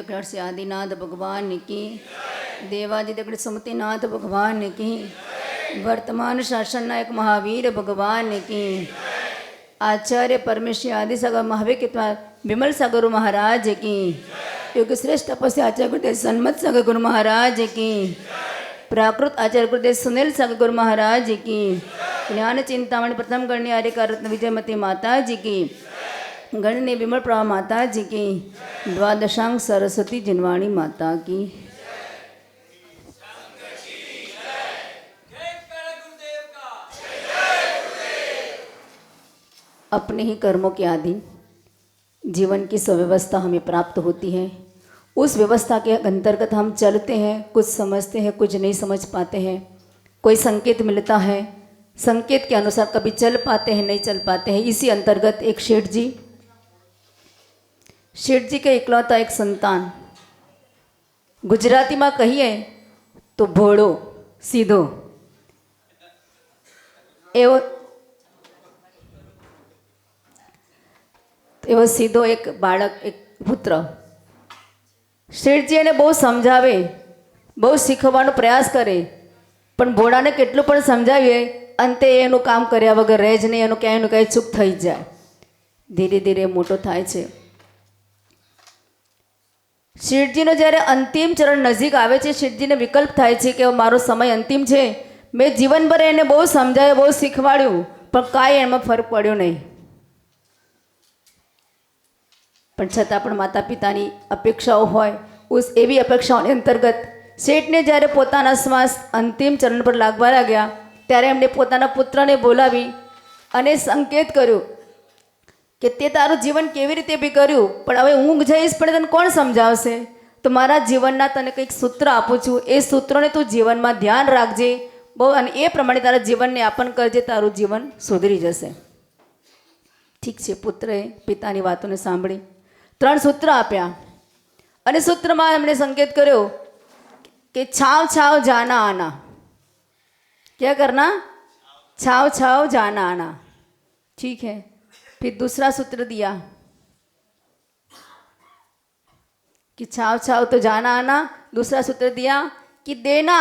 देवगढ़ से आदिनाथ भगवान की, देवादिदेवगढ़ सुमतिनाथ भगवान की, वर्तमान शासन नायक महावीर भगवान की, आचार्य परमेश्वर आदि सागर महावीर विमल सागर महाराज की, युग श्रेष्ठ तपस्या आचार्य गुरुदेव सन्मत सागर गुरु महाराज की, प्राकृत आचार्य गुरुदेव सुनील सागर गुरु महाराज की, ज्ञान चिंतामणि प्रथम गण्य आर्य रत्न विजयमती माता जी की, गणनी विमल प्रभा माता जी की, द्वादशांग सरस्वती जिनवाणी माता की। अपने ही कर्मों के अधीन जीवन की सुव्यवस्था हमें प्राप्त होती है। उस व्यवस्था के अंतर्गत हम चलते हैं, कुछ समझते हैं, कुछ नहीं समझ पाते हैं। कोई संकेत मिलता है, संकेत के अनुसार कभी चल पाते हैं, नहीं चल पाते हैं। इसी अंतर्गत एक शेठ जी के इकलौता एक संतान, गुजराती में कहिए तो भोळो सीधो एवो सीधो एक बाळक, एक पुत्र શેઠજી એને બહુ સમજાવે, બહુ શીખવવાનો પ્રયાસ કરે, પણ ભોળાને કેટલું પણ સમજાવીએ અંતે એનું કામ કર્યા વગર રહે જ નહીં, એનું ક્યાંયનું ક્યાંય ચૂક થઈ જ જાય, ધીરે ધીરે મોટો થાય છે। શેઠજીનો જ્યારે અંતિમ ચરણ નજીક આવે છે, શેઠજીને વિકલ્પ થાય છે કે મારો સમય અંતિમ છે, મેં જીવનભર એને બહુ સમજાવ્યું, બહુ શીખવાડ્યું, પણ કાંઈ એમાં ફરક પડ્યો નહીં। પણ છતાં પણ માતા પિતાની અપેક્ષાઓ હોય, એવી અપેક્ષાઓની અંતર્ગત શેઠને જ્યારે પોતાના શ્વાસ અંતિમ ચરણ પર લાગવા લાગ્યા ત્યારે એમણે પોતાના પુત્રને બોલાવી અને સંકેત કર્યો કે તે તારું જીવન કેવી રીતે બી કર્યું, પણ હવે ઊંઘ જઈશ પણ તને કોણ સમજાવશે, તો મારા જીવનના તને કંઈક સૂત્ર આપું છું, એ સૂત્રોને તું જીવનમાં ધ્યાન રાખજે બહુ, અને એ પ્રમાણે તારા જીવનને યાપન કરજે, તારું જીવન સુધરી જશે। ઠીક છે, પુત્રએ પિતાની વાતોને સાંભળી 3 સૂત્ર આપ્યા અને સૂત્રમાં એમણે સંકેત કર્યો कि छाव छाव जाना आना। क्या करना? छाव छाव जाना आना। ठीक है। फिर दूसरा सूत्र दिया कि छाव छाव तो जाना आना। दूसरा सूत्र दिया कि देना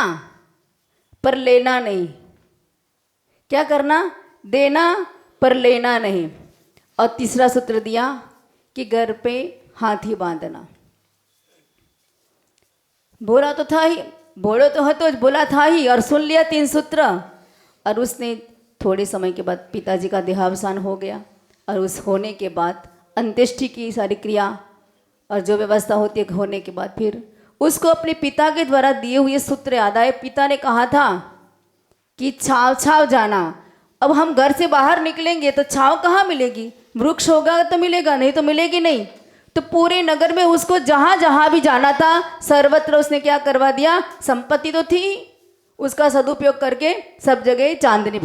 पर लेना नहीं। क्या करना? देना पर लेना नहीं। और तीसरा सूत्र दिया कि घर पे हाथी बांधना। बोला तो था ही, बोलो तो हतो, बोला था ही, और सुन लिया 3 सूत्र। और उसने थोड़े समय के बाद पिताजी का देहावसान हो गया, और उस होने के बाद अंत्येष्टि की सारी क्रिया और जो व्यवस्था होती है होने के बाद फिर उसको अपने पिता के द्वारा दिए हुए सूत्र याद आए। पिता ने कहा था कि छाव छाव जाना। अब हम घर से बाहर निकलेंगे तो छाव कहाँ मिलेगी? वृक्ष होगा तो मिलेगा, नहीं तो मिलेगी नहीं। तो पूरे नगर में उसको जहाँ जहाँ भी जाना था सर्वत्र उसने क्या करवा दिया? संपत्ति तो थी, उसका सदुपयोग करके सब जगह चांदनी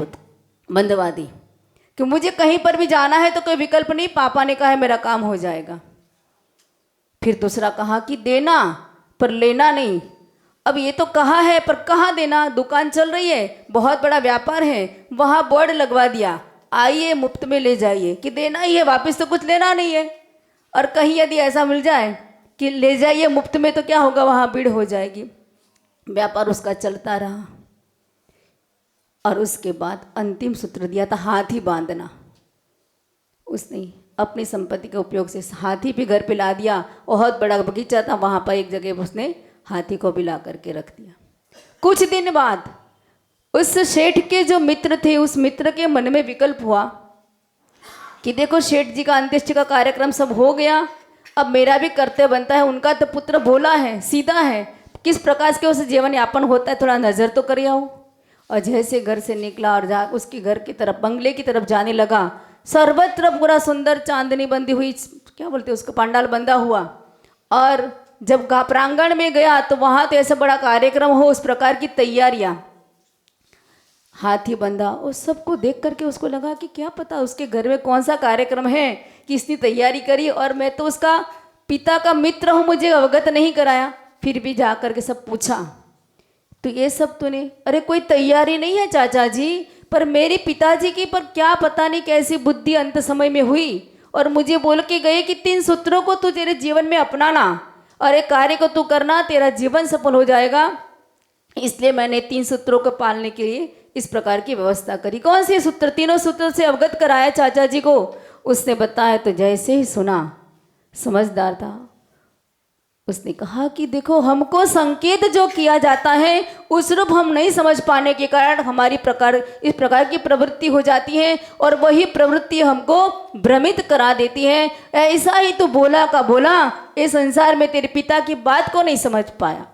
बंधवा दी कि मुझे कहीं पर भी जाना है तो कोई विकल्प नहीं, पापा ने कहा है मेरा काम हो जाएगा। फिर दूसरा कहा कि देना पर लेना नहीं। अब ये तो कहा है पर कहाँ देना? दुकान चल रही है, बहुत बड़ा व्यापार है, वहाँ बोर्ड लगवा दिया, आइए मुफ्त में ले जाइए, कि देना ही है, वापस तो कुछ लेना नहीं है। और कहीं यदि ऐसा मिल जाए कि ले जाइए मुफ्त में तो क्या होगा? वहाँ भीड़ हो जाएगी। व्यापार उसका चलता रहा। और उसके बाद अंतिम सूत्र दिया था हाथी बांधना। उसने अपनी संपत्ति के उपयोग से हाथी भी घर पे ला दिया। बहुत बड़ा बगीचा था, वहाँ पर एक जगह उसने हाथी को भी ला करके रख दिया। कुछ दिन बाद उस शेठ के जो मित्र थे, उस मित्र के मन में विकल्प हुआ कि देखो शेठ जी का अंत्येष्टि का कार्यक्रम सब हो गया, अब मेरा भी कर्तव्य बनता है। उनका तो पुत्र भोला है, सीधा है, किस प्रकार के उसे जीवन यापन होता है थोड़ा नज़र तो कर आओ। और जैसे घर से निकला और जा उसके घर की तरफ, बंगले की तरफ जाने लगा, सर्वत्र पूरा सुंदर चांदनी बंदी हुई, क्या बोलते हैं उसको, पंडाल बंधा हुआ। और जब प्रांगण में गया तो वहाँ तो ऐसा बड़ा कार्यक्रम हो, उस प्रकार की तैयारियाँ, हाथी बंधा। उस सबको देख करके उसको लगा कि क्या पता उसके घर में कौन सा कार्यक्रम है कि इसने तैयारी करी, और मैं तो उसका पिता का मित्र हूँ, मुझे अवगत नहीं कराया। फिर भी जा कर के सब पूछा तो ये सब तूने? अरे कोई तैयारी नहीं है चाचा जी, पर मेरे पिताजी की पर क्या पता नहीं कैसी बुद्धि अंत समय में हुई, और मुझे बोल के गए कि 3 सूत्रों को तू तेरे जीवन में अपनाना। और एक कार्य को तू करना, तेरा जीवन सफल हो जाएगा। इसलिए मैंने 3 सूत्रों को पालने के लिए इस प्रकार की व्यवस्था करी। कौन से सूत्र? तीनों सूत्रों से अवगत कराया चाचा जी को। उसने बताया तो जैसे ही सुना, समझदार था, उसने कहा कि देखो, हमको संकेत जो किया जाता है उस रूप हम नहीं समझ पाने के कारण हमारी इस प्रकार की प्रवृत्ति हो जाती है और वही प्रवृत्ति हमको भ्रमित करा देती है। ऐसा ही तो बोला का बोला, इस संसार में तेरे पिता की बात को नहीं समझ पाया।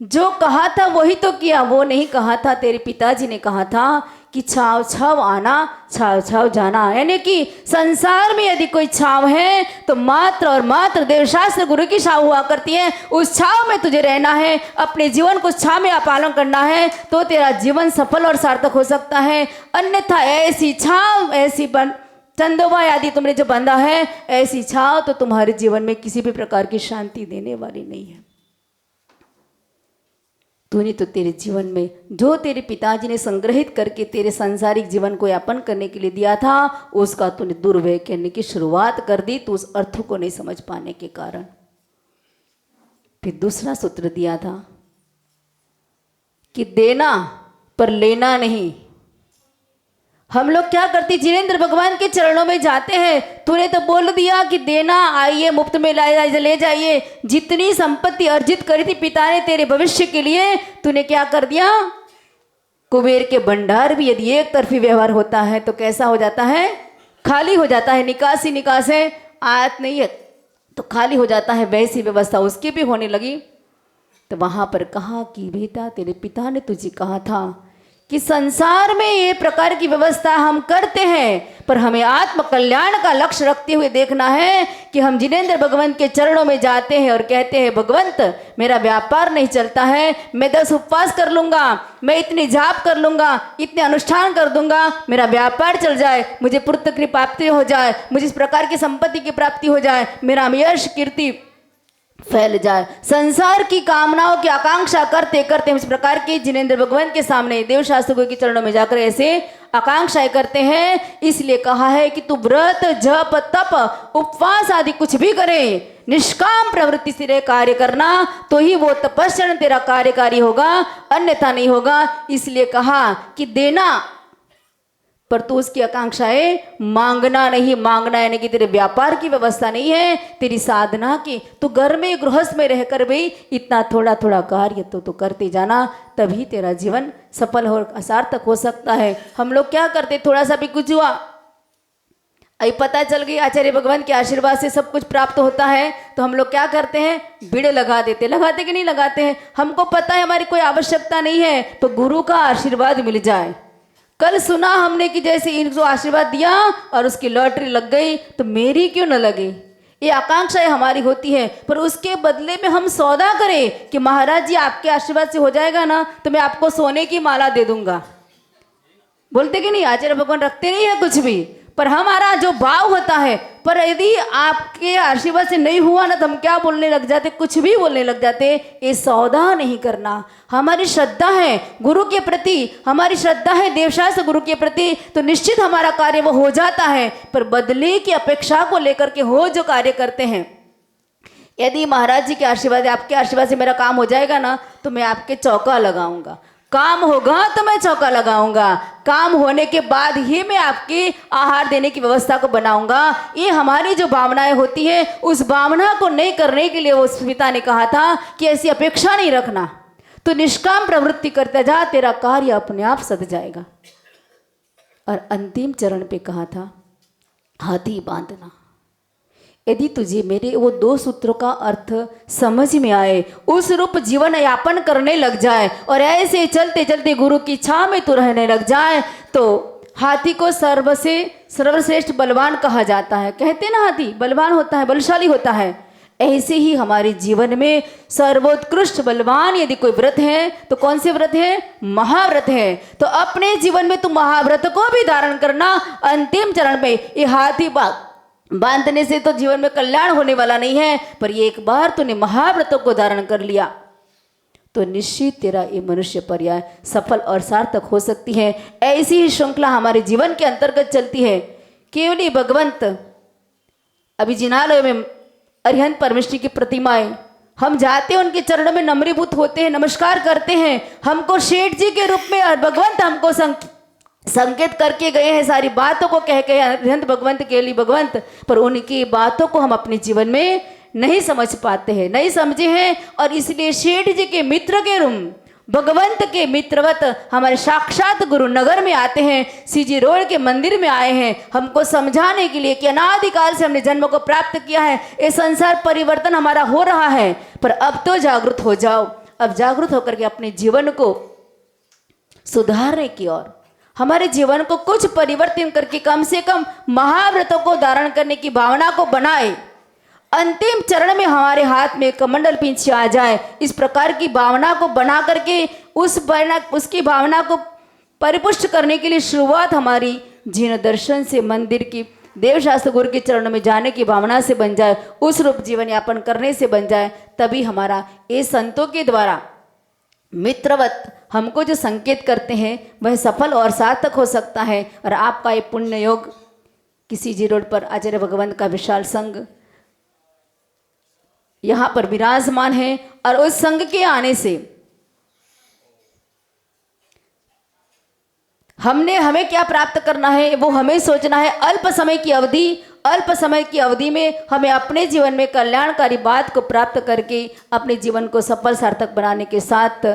जो कहा था वही तो किया, वो नहीं कहा था। तेरे पिताजी ने कहा था कि छाव छाव आना, छाव छाव जाना। यानी कि संसार में यदि कोई छाव है तो मात्र और मात्र देवशास्त्र गुरु की छाव हुआ करती है। उस छाव में तुझे रहना है, अपने जीवन को छाव में पालन करना है, तो तेरा जीवन सफल और सार्थक हो सकता है। अन्यथा ऐसी छाव, ऐसी चंदोबा आदि तुमने जो बंधा है, ऐसी छाव तो तुम्हारे जीवन में किसी भी प्रकार की शांति देने वाली नहीं है। तूने तो तेरे जीवन में जो तेरे पिताजी ने संग्रहित करके तेरे सांसारिक जीवन को यापन करने के लिए दिया था, उसका तूने दुर्व्यय करने की शुरुआत कर दी, तो उस अर्थ को नहीं समझ पाने के कारण। फिर दूसरा सूत्र दिया था कि देना पर लेना नहीं। हम लोग क्या करते, जिनेंद्र भगवान के चरणों में जाते हैं। तूने तो बोल दिया कि देना, आइए मुफ्त में ले जाइए। जितनी संपत्ति अर्जित करी थी पिता ने तेरे भविष्य के लिए, तूने क्या कर दिया? कुबेर के भंडार भी यदि एक तरफी व्यवहार होता है तो कैसा हो जाता है? खाली हो जाता है। निकास है, आयत नहीं है तो खाली हो जाता है। वैसी व्यवस्था उसकी भी होने लगी। तो वहां पर कहा कि बेटा, तेरे पिता ने तुझे कहा था कि संसार में ये प्रकार की व्यवस्था हम करते हैं, पर हमें आत्म कल्याण का लक्ष्य रखते हुए देखना है कि हम जिनेंद्र भगवंत के चरणों में जाते हैं और कहते हैं, भगवंत मेरा व्यापार नहीं चलता है, मैं 10 उपवास कर लूंगा, मैं इतनी जाप कर लूंगा, इतने अनुष्ठान कर दूंगा, मेरा व्यापार चल जाए, मुझे पुत्र की प्राप्ति हो जाए, मुझे इस प्रकार की संपत्ति की प्राप्ति हो जाए, मेरा यश कीर्ति फैल जाए। संसार की कामनाओं की आकांक्षा करते करते हम इस प्रकार की जिनेंद्र भगवान के सामने देवशास्त्र गुरु के चरणों में जाकर ऐसे आकांक्षाएं करते हैं। इसलिए कहा है कि तू व्रत, जप, तप, उपवास आदि कुछ भी करे, निष्काम प्रवृत्ति से कार्य करना, तो ही वो तपस्या तेरा कार्यकारी होगा, अन्यथा नहीं होगा। इसलिए कहा कि देना, पर तू उसकी आकांक्षाएं मांगना नहीं। मांगना यानी कि तेरे व्यापार की व्यवस्था नहीं है, तेरी साधना की। तो घर में गृहस्थ में रहकर भी इतना थोड़ा थोड़ा कार्य तो करते जाना, तभी तेरा जीवन सफल और सार्थक हो सकता है। हम लोग क्या करते, थोड़ा सा भी कुछ हुआ, अभी पता चल गई आचार्य भगवान के आशीर्वाद से सब कुछ प्राप्त होता है, तो हम लोग क्या करते हैं, भीड़ लगा देते। लगाते कि नहीं लगाते हैं? हमको पता है हमारी कोई आवश्यकता नहीं है, तो गुरु का आशीर्वाद मिल जाए। कल सुना हमने कि जैसे इनको आशीर्वाद दिया और उसकी लॉटरी लग गई, तो मेरी क्यों न लगे, ये आकांक्षाएं हमारी होती है। पर उसके बदले में हम सौदा करें कि महाराज जी आपके आशीर्वाद से हो जाएगा ना, तो मैं आपको सोने की माला दे दूंगा। बोलते कि नहीं, आचार्य भगवान रखते नहीं है कुछ भी, पर हमारा जो भाव होता है, पर यदि आपके आशीर्वाद से नहीं हुआ ना, तो हम क्या बोलने लग जाते, कुछ भी बोलने लग जाते। ये सौदा नहीं करना। हमारी श्रद्धा है गुरु के प्रति, हमारी श्रद्धा है देवशास्त्र गुरु के प्रति, तो निश्चित हमारा कार्य वो हो जाता है। पर बदले की अपेक्षा को लेकर के हो जो कार्य करते हैं, यदि महाराज जी के आशीर्वाद, आपके आशीर्वाद से मेरा काम हो जाएगा ना, तो मैं आपके चौका लगाऊंगा। काम होगा तो मैं चौका लगाऊंगा, काम होने के बाद ही मैं आपके आहार देने की व्यवस्था को बनाऊंगा। ये हमारी जो भावनाएं होती है, उस भावना को नहीं करने के लिए उस पिता ने कहा था कि ऐसी अपेक्षा नहीं रखना, तो निष्काम प्रवृत्ति करते जा, तेरा कार्य अपने आप सध जाएगा। और अंतिम चरण पे कहा था, हाथी बांधना। यदि तुझे मेरे वो 2 सूत्रों का अर्थ समझ में आए, उस रूप जीवन यापन करने लग जाए और ऐसे चलते चलते गुरु की छाव में तू रहने लग जाए, तो हाथी को सर्वश्रेष्ठ बलवान कहा जाता है। कहते ना, हाथी बलवान होता है, बलशाली होता है। ऐसे ही हमारे जीवन में सर्वोत्कृष्ट बलवान यदि कोई व्रत है, तो कौन से व्रत है? महाव्रत है। तो अपने जीवन में तू महाव्रत को भी धारण करना। अंतिम चरण में ये हाथी बांधने से तो जीवन में कल्याण होने वाला नहीं है, पर ये एक बार तूने महाव्रतों को धारण कर लिया, तो निश्चित तेरा ये मनुष्य पर्याय सफल और सार्थक हो सकती है। ऐसी ही श्रृंखला हमारे जीवन के अंतर्गत चलती है। केवली भगवंत अभी जिनालय में अरिहंत परमेश्वरी की प्रतिमाएं, हम जाते हैं उनके चरणों में नम्रीभूत होते हैं, नमस्कार करते हैं। हमको शेठ जी के रूप में और भगवंत हमको संकेत करके गए हैं, सारी बातों को कह के अरिहंत भगवंत के लिए भगवंत, पर उनकी बातों को हम अपने जीवन में नहीं समझ पाते हैं, नहीं समझे हैं। और इसलिए शेठ जी के मित्र के रूप, भगवंत के मित्रवत हमारे साक्षात गुरु नगर में आते हैं, सीजी रोड के मंदिर में आए हैं, हमको समझाने के लिए कि अनादिकाल से हमने जन्म को प्राप्त किया है, ये संसार परिवर्तन हमारा हो रहा है, पर अब तो जागृत हो जाओ। अब जागृत होकर के अपने जीवन को सुधारने की ओर, हमारे जीवन को कुछ परिवर्तन करके कम से कम महाव्रतों को धारण करने की भावना को बनाए। अंतिम चरण में हमारे हाथ में कमंडल पीछे आ जाए, इस प्रकार की भावना को बना करके उसकी भावना को परिपुष्ट करने के लिए शुरुआत हमारी जिन दर्शन से, मंदिर की, देवशास्त्र गुरु के चरणों में जाने की भावना से बन जाए, उस रूप जीवन यापन करने से बन जाए, तभी हमारा ये संतों के द्वारा मित्रवत हमको जो संकेत करते हैं वह सफल और सार्थक हो सकता है। और आपका ये पुण्य योग किसी जी रोड पर आचार्य भगवंत का विशाल संघ यहाँ पर विराजमान है, और उस संघ के आने से हमें क्या प्राप्त करना है वो हमें सोचना है। अल्प समय की अवधि में हमें अपने जीवन में कल्याणकारी बात को प्राप्त करके अपने जीवन को सफल सार्थक बनाने के साथ